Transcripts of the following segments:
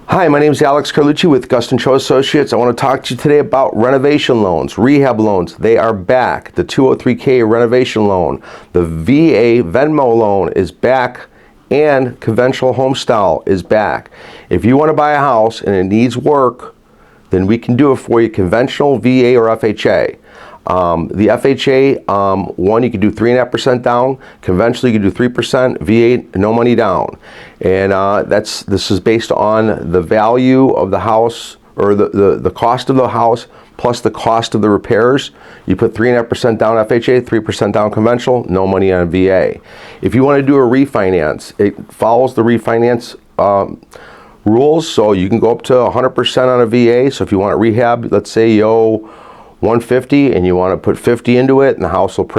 Hi, my name is Alex Carlucci with Gustan Cho Associates. I want to talk to you today about renovation loans, rehab loans. They are back. The 203K renovation loan, the VA Venmo loan is back, and conventional home style is back. If you want to buy a house and it needs work, then we can do it for you, conventional, VA, or FHA. The FHA, one, you can do 3.5% down. Conventionally, you can do 3%. VA, no money down. And this is based on the value of the house, or the cost of the house plus the cost of the repairs. You put 3.5% down FHA, 3% down conventional, no money on VA. If you want to do a refinance, it follows the refinance rules, so you can go up to 100% on a VA. So if you want to rehab, let's say you owe 150 and you want to put 50 into it, and the house will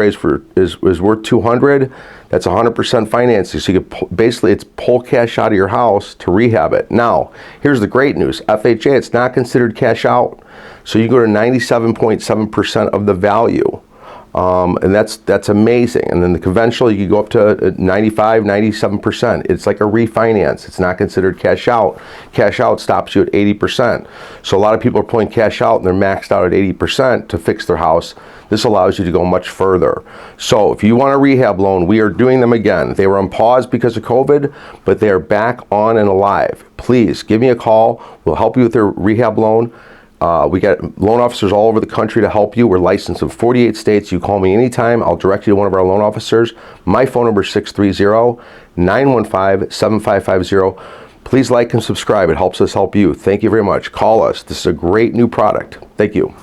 is worth 200, that's 100% financing. So you can basically, it's pull cash out of your house to rehab it. Now, here's the great news. FHA, it's not considered cash out. So you go to 97.7% of the value. And that's amazing. And then the conventional, you can go up to 95, 97%. It's like a refinance. It's not considered cash out. Cash out stops you at 80%. So a lot of people are pulling cash out and they're maxed out at 80% to fix their house. This allows you to go much further. So if you want a rehab loan, we are doing them again. They were on pause because of COVID, but they are back on and alive. Please give me a call. We'll help you with your rehab loan. We got loan officers all over the country to help you. We're licensed in 48 states. You call me anytime. I'll direct you to one of our loan officers. My phone number is 630-915-7550. Please like and subscribe. It helps us help you. Thank you very much. Call us. This is a great new product. Thank you.